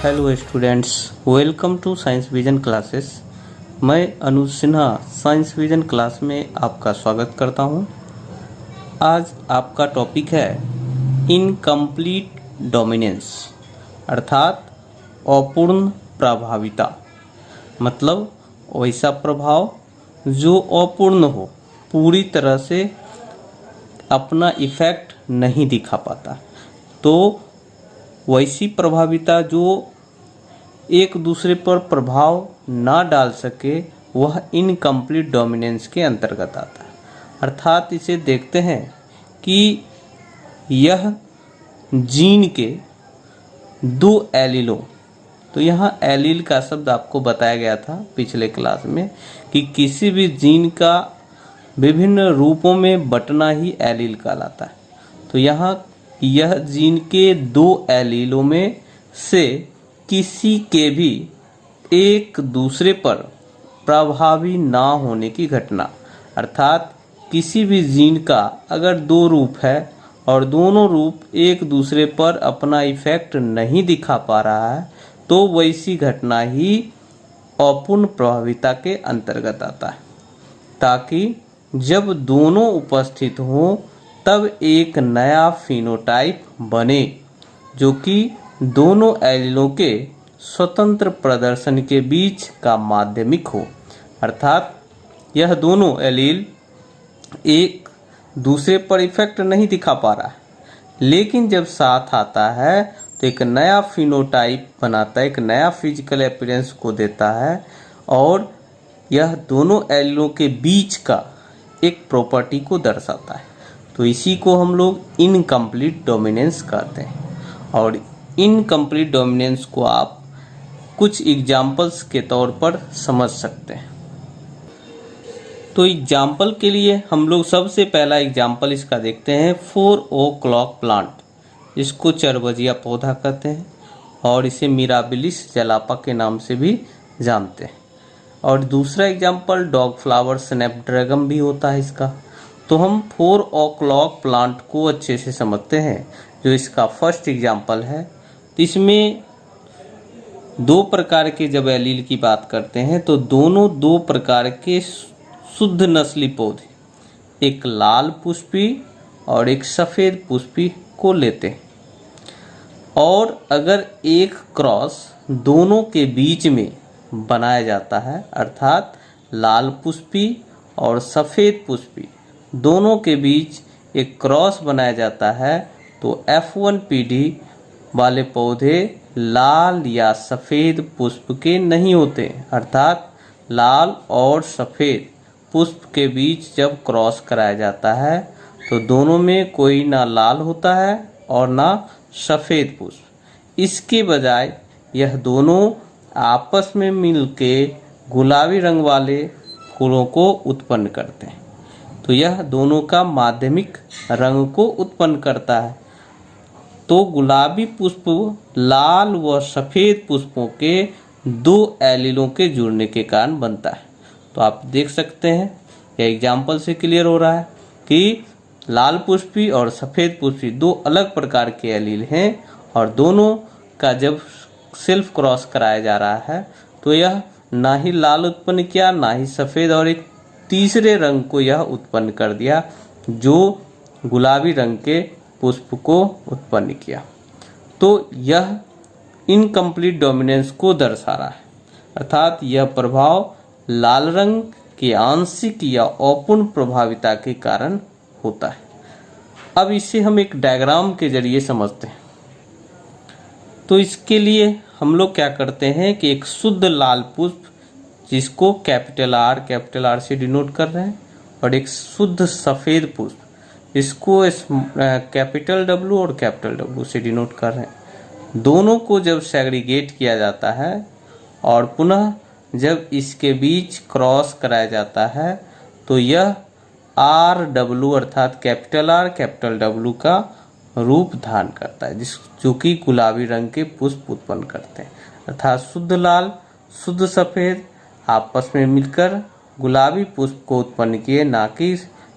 Hello students, welcome to science vision classes. मैं Anuj Sinha science vision class में आपका स्वागत करता हूं। आज आपका टॉपिक है इनकम्प्लीट डोमिनेंस अर्थात अपूर्ण प्रभाविता। मतलब वैसा प्रभाव जो अपूर्ण हो, पूरी तरह से अपना इफेक्ट नहीं दिखा पाता। तो वैसी प्रभाविता जो एक दूसरे पर प्रभाव ना डाल सके वह इनकम्प्लीट डोमिनेंस के अंतर्गत आता है। अर्थात इसे देखते हैं कि यह जीन के दो एलीलों, तो यहाँ एलील का शब्द आपको बताया गया था पिछले क्लास में कि किसी भी जीन का विभिन्न रूपों में बंटना ही एलील कहलाता है। तो यहाँ यह जीन के दो एलीलों में से किसी के भी एक दूसरे पर प्रभावी ना होने की घटना, अर्थात किसी भी जीन का अगर दो रूप है और दोनों रूप एक दूसरे पर अपना इफेक्ट नहीं दिखा पा रहा है, तो वैसी घटना ही अपूर्ण प्रभाविता के अंतर्गत आता है। ताकि जब दोनों उपस्थित हों तब एक नया फिनोटाइप बने जो कि दोनों एलीलों के स्वतंत्र प्रदर्शन के बीच का माध्यमिक हो। अर्थात यह दोनों एलील एक दूसरे पर इफेक्ट नहीं दिखा पा रहा है, लेकिन जब साथ आता है तो एक नया फिनोटाइप बनाता है, एक नया फिजिकल अपीयरेंस को देता है और यह दोनों एलीलों के बीच का एक प्रॉपर्टी को दर्शाता है। तो इसी को हम लोग इनकम्प्लीट डोमिनेंस कहते हैं। और इनकम्प्लीट डोमिनेंस को आप कुछ एग्जाम्पल्स के तौर पर समझ सकते हैं। तो एग्जाम्पल के लिए हम लोग सबसे पहला एग्जाम्पल इसका देखते हैं 4 o'clock प्लांट। इसको चरबजिया पौधा कहते हैं और इसे मिराबिलिस जलापा के नाम से भी जानते हैं। और दूसरा एग्जाम्पल डॉग फ्लावर स्नैपड्रैगन भी होता है इसका। तो हम 4 o'clock प्लांट को अच्छे से समझते हैं जो इसका फर्स्ट एग्जाम्पल है। तो इसमें दो प्रकार के जब एलील की बात करते हैं तो दोनों दो प्रकार के शुद्ध नस्ली पौधे, एक लाल पुष्पी और एक सफ़ेद पुष्पी को लेते हैं। और अगर एक क्रॉस दोनों के बीच में बनाया जाता है, अर्थात लाल पुष्पी और सफ़ेद पुष्पी दोनों के बीच एक क्रॉस बनाया जाता है, तो F1 पीढ़ी वाले पौधे लाल या सफ़ेद पुष्प के नहीं होते। अर्थात लाल और सफ़ेद पुष्प के बीच जब क्रॉस कराया जाता है तो दोनों में कोई ना लाल होता है और ना सफ़ेद पुष्प। इसके बजाय यह दोनों आपस में मिलके गुलाबी रंग वाले फूलों को उत्पन्न करते हैं। तो यह दोनों का माध्यमिक रंग को उत्पन्न करता है। तो गुलाबी पुष्प लाल व सफ़ेद पुष्पों के दो एलीलों के जुड़ने के कारण बनता है। तो आप देख सकते हैं, यह एग्जाम्पल से क्लियर हो रहा है कि लाल पुष्पी और सफ़ेद पुष्पी दो अलग प्रकार के एलील हैं और दोनों का जब सेल्फ क्रॉस कराया जा रहा है तो यह ना ही लाल उत्पन्न किया ना ही सफ़ेद, और एक तीसरे रंग को यह उत्पन्न कर दिया जो गुलाबी रंग के पुष्प को उत्पन्न किया। तो यह इनकम्प्लीट डोमिनेंस को दर्शा रहा है। अर्थात यह प्रभाव लाल रंग की आंशिक या अपूर्ण प्रभाविता के कारण होता है। अब इसे हम एक डायग्राम के जरिए समझते हैं। तो इसके लिए हम लोग क्या करते हैं कि एक शुद्ध लाल पुष्प जिसको कैपिटल आर से डिनोट कर रहे हैं, और एक शुद्ध सफ़ेद पुष्प इसको कैपिटल डब्ल्यू और कैपिटल डब्ल्यू से डिनोट कर रहे हैं। दोनों को जब सेग्रीगेट किया जाता है और पुनः जब इसके बीच क्रॉस कराया जाता है तो यह आर डब्ल्यू अर्थात कैपिटल डब्ल्यू का रूप धारण करता है, जो कि गुलाबी रंग के पुष्प उत्पन्न करते हैं। अर्थात शुद्ध लाल शुद्ध सफ़ेद आपस में मिलकर गुलाबी पुष्प को उत्पन्न किए, ना कि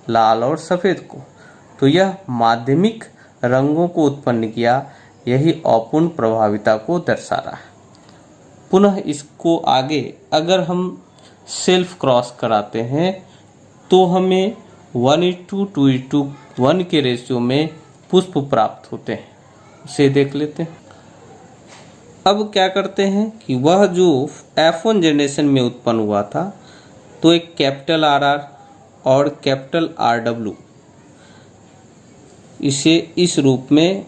लाल और सफ़ेद को। तो यह माध्यमिक रंगों को उत्पन्न किया, यही अपूर्ण प्रभाविता को दर्शा रहा है। पुनः इसको आगे अगर हम सेल्फ क्रॉस कराते हैं तो हमें 1:2:1 के रेशियो में पुष्प प्राप्त होते हैं। उसे देख लेते हैं। अब क्या करते हैं कि वह जो F1 जनरेशन में उत्पन्न हुआ था, तो एक कैपिटल RR और कैपिटल RW, इसे इस रूप में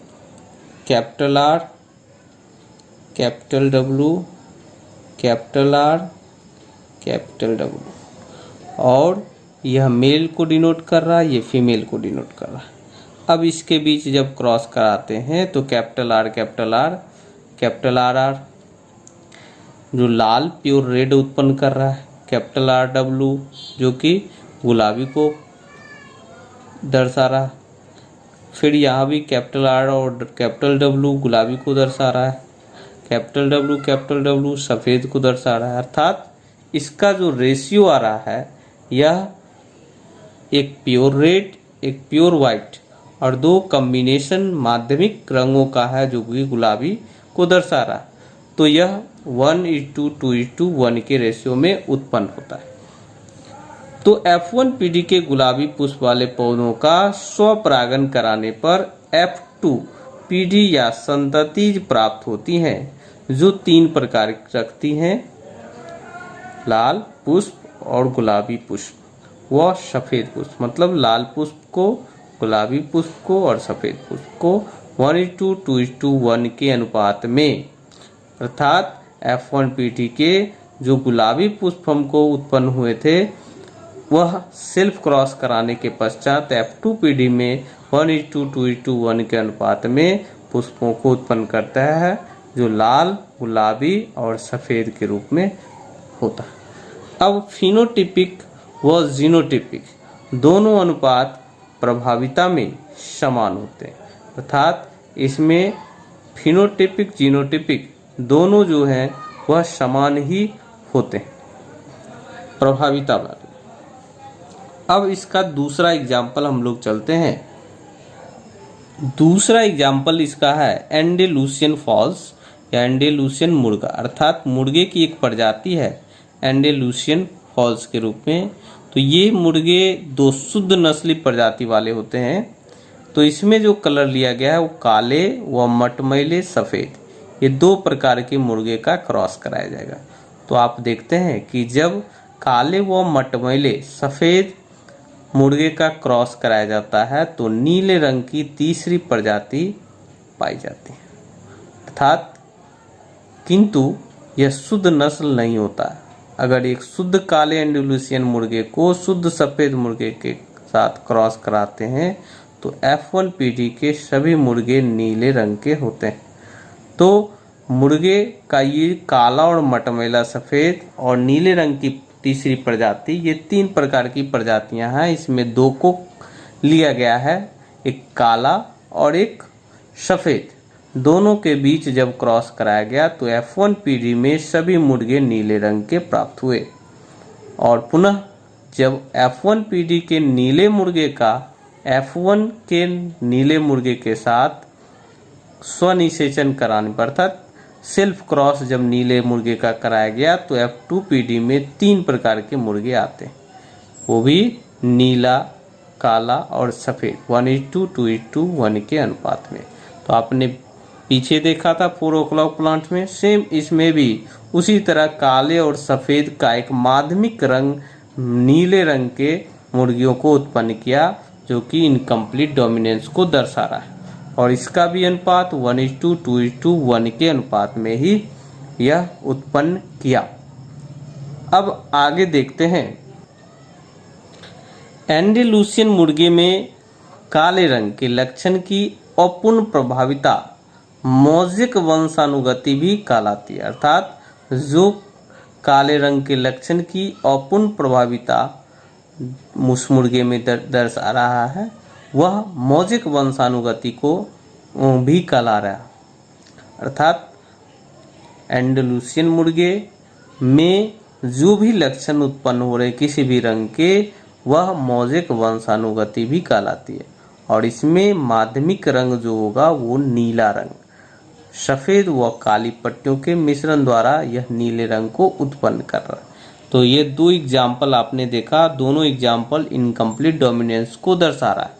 capital R, capital W, capital R, capital W, और यह मेल को डिनोट कर रहा है, ये फीमेल को डिनोट कर रहा है। अब इसके बीच जब क्रॉस कराते हैं तो capital R, capital R, capital RR जो लाल प्योर रेड उत्पन्न कर रहा है, कैपिटल RW जो कि गुलाबी को दर्शा रहा है, फिर यहाँ भी कैपिटल R और कैपिटल W गुलाबी को दर्शा रहा है, कैपिटल W सफ़ेद को दर्शा रहा है। अर्थात इसका जो रेशियो आ रहा है यह एक प्योर रेड, एक प्योर वाइट और दो कॉम्बिनेशन माध्यमिक रंगों का है जो कि गुलाबी को दर्शा रहा है। तो यह 1:2:1 के रेशियो में उत्पन्न होता है। तो F1 पीढ़ी के गुलाबी पुष्प वाले पौधों का स्वपरागन कराने पर F2 पीढ़ी या संततिज प्राप्त होती हैं जो 3 प्रकार रखती हैं: लाल पुष्प और गुलाबी पुष्प व सफ़ेद पुष्प। मतलब लाल पुष्प को, गुलाबी पुष्प को और सफ़ेद पुष्प को 1:2:1 के अनुपात में। अर्थात F1 पीढ़ी के जो गुलाबी पुष्प हमको उत्पन्न हुए थे वह सेल्फ क्रॉस कराने के पश्चात F2 पीढ़ी में 1:2:1 के अनुपात में पुष्पों को उत्पन्न करता है जो लाल, गुलाबी और सफ़ेद के रूप में होता है। अब फिनोटिपिक व जीनोटिपिक दोनों अनुपात प्रभाविता में समान होते हैं। अर्थात इसमें फिनोटिपिक, जीनोटिपिक दोनों जो हैं वह समान ही होते हैं प्रभाविता वाले। अब इसका दूसरा एग्जाम्पल हम लोग चलते हैं। दूसरा एग्जाम्पल इसका है एंडेलुसियन फॉल्स या एंडेलुसियन मुर्गा। अर्थात मुर्गे की एक प्रजाति है एंडेलुसियन फॉल्स के रूप में। तो ये मुर्गे 2 शुद्ध नस्ली प्रजाति वाले होते हैं। तो इसमें जो कलर लिया गया है वो काले व मटमैले सफ़ेद, ये 2 प्रकार के मुर्गे का क्रॉस कराया जाएगा। तो आप देखते हैं कि जब काले व मटमैले सफ़ेद मुर्गे का क्रॉस कराया जाता है तो नीले रंग की तीसरी प्रजाति पाई जाती है। अर्थात किंतु यह शुद्ध नस्ल नहीं होता। अगर एक शुद्ध काले एंडेलुसियन मुर्गे को शुद्ध सफ़ेद मुर्गे के साथ क्रॉस कराते हैं तो F1 पीढ़ी के सभी मुर्गे नीले रंग के होते हैं। तो मुर्गे का ये काला और मटमैला सफ़ेद और नीले रंग की तीसरी प्रजाति, ये 3 प्रकार की प्रजातियां हैं। इसमें 2 को लिया गया है, एक काला और एक सफ़ेद। दोनों के बीच जब क्रॉस कराया गया तो F1 पीढ़ी में सभी मुर्गे नीले रंग के प्राप्त हुए। और पुनः जब F1 पीढ़ी के नीले मुर्गे का F1 के नीले मुर्गे के साथ स्वनिषेचन कराने पर, अर्थात सेल्फ क्रॉस जब नीले मुर्गे का कराया गया तो F2 पीढ़ी में 3 प्रकार के मुर्गे आते हैं, वो भी नीला, काला और सफ़ेद 1:2:1 के अनुपात में। तो आपने पीछे देखा था 4 o'clock प्लांट में, सेम इसमें भी उसी तरह काले और सफ़ेद का एक माध्यमिक रंग नीले रंग के मुर्गियों को उत्पन्न किया जो कि इनकम्प्लीट डोमिनेंस को दर्शा रहा है। और इसका भी अनुपात 1:2:1 के अनुपात में ही यह उत्पन्न किया। अब आगे देखते हैं। एंडेलुसियन मुर्गे में काले रंग के लक्षण की अपूर्ण प्रभाविता मौजिक वंशानुगति भी कहलाती है। अर्थात जो काले रंग के लक्षण की अपूर्ण प्रभाविता उस मुर्गे में दर्शा रहा है वह मौजिक वंशानुगति को भी कहला रहा है। अर्थात एंडेलुसियन मुर्गे में जो भी लक्षण उत्पन्न हो रहे किसी भी रंग के, वह मौजिक वंशानुगति भी कहलाती है। और इसमें माध्यमिक रंग जो होगा वो नीला रंग। सफेद व काली पट्टियों के मिश्रण द्वारा यह नीले रंग को उत्पन्न कर रहा है। तो ये दो एग्जाम्पल आपने देखा, दोनों एग्जाम्पल इनकम्प्लीट डोमिनेंस को दर्शा रहा है।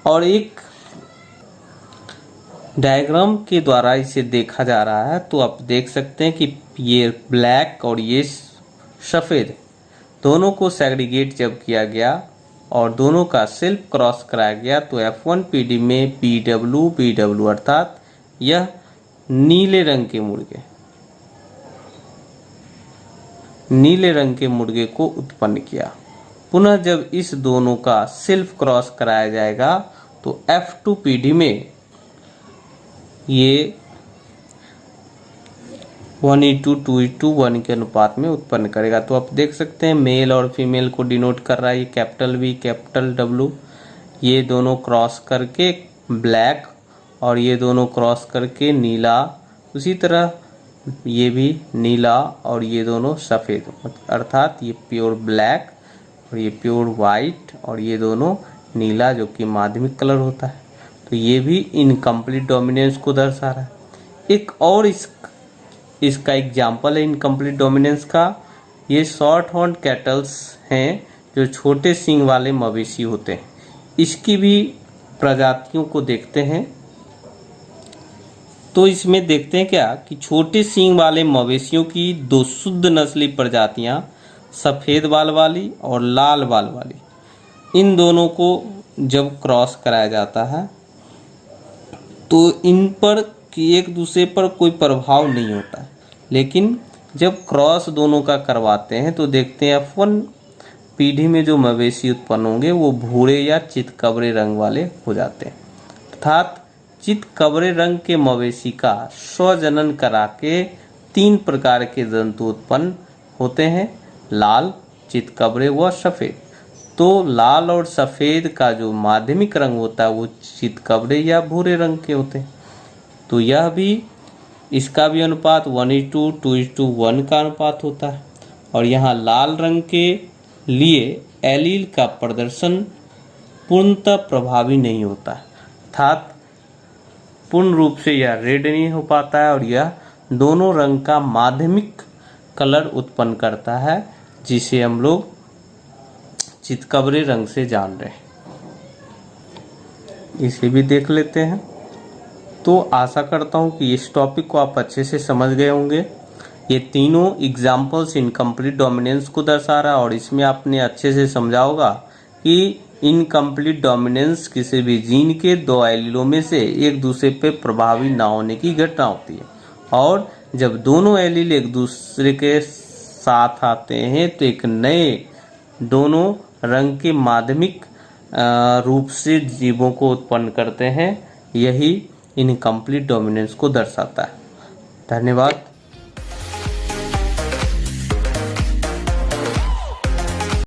और एक डायग्राम के द्वारा इसे देखा जा रहा है। तो आप देख सकते हैं कि ये ब्लैक और ये सफ़ेद दोनों को सेग्रीगेट जब किया गया और दोनों का सेल्फ क्रॉस कराया गया तो F1 PD में PW अर्थात यह नीले रंग के मुर्गे को उत्पन्न किया। पुनः जब इस दोनों का सेल्फ क्रॉस कराया जाएगा तो F2 PD में ये 1:2:1 के अनुपात में उत्पन्न करेगा। तो आप देख सकते हैं मेल और फीमेल को डिनोट कर रहा है ये कैपिटल V कैपिटल W। ये दोनों क्रॉस करके ब्लैक और ये दोनों क्रॉस करके नीला, उसी तरह ये भी नीला और ये दोनों सफ़ेद, अर्थात ये प्योर ब्लैक और ये प्योर वाइट और ये दोनों नीला जो कि माध्यमिक कलर होता है। तो ये भी इनकम्प्लीट डोमिनेंस को दर्शा रहा है। एक और इसका एग्जाम्पल है इनकम्प्लीट डोमिनेंस का। ये शॉर्ट हॉर्न कैटल्स हैं जो छोटे सींग वाले मवेशी होते हैं। इसकी भी प्रजातियों को देखते हैं। तो इसमें देखते हैं क्या कि छोटे सींग वाले मवेशियों की दो शुद्ध नस्ली प्रजातियां सफ़ेद बाल वाली और लाल बाल वाली, इन दोनों को जब क्रॉस कराया जाता है तो इन पर एक दूसरे पर कोई प्रभाव नहीं होता है। लेकिन जब क्रॉस दोनों का करवाते हैं तो देखते हैं F1 पीढ़ी में जो मवेशी उत्पन्न होंगे वो भूरे या चितकबरे रंग वाले हो जाते हैं। अर्थात चितकबरे रंग के मवेशी का स्वजनन करा के 3 प्रकार के जंतु उत्पन्न होते हैं, लाल, चितकबरे व सफ़ेद। तो लाल और सफ़ेद का जो माध्यमिक रंग होता है वो चितकबरे या भूरे रंग के होते हैं। तो यह भी, इसका भी अनुपात 1:2:1 का अनुपात होता है। और यहाँ लाल रंग के लिए एलील का प्रदर्शन पूर्णतः प्रभावी नहीं होता है, अर्थात पूर्ण रूप से यह रेड नहीं हो पाता है और यह दोनों रंग का माध्यमिक कलर उत्पन्न करता है, जिसे हम लोग चितकबरे रंग से जान रहे हैं। इसे भी देख लेते हैं। तो आशा करता हूं कि इस टॉपिक को आप अच्छे से समझ गए होंगे। ये तीनों एग्जाम्पल्स इनकम्प्लीट डोमिनेंस को दर्शा रहा है और इसमें आपने अच्छे से समझा होगा कि इनकम्प्लीट डोमिनेंस किसी भी जीन के 2 एलीलों में से एक दूसरे पे प्रभावी ना होने की घटना होती है। और जब दोनों एलील एक दूसरे के साथ आते हैं तो एक नए दोनों रंग के माध्यमिक रूप से जीवों को उत्पन्न करते हैं। यही इनकम्प्लीट डोमिनेंस को दर्शाता है। धन्यवाद।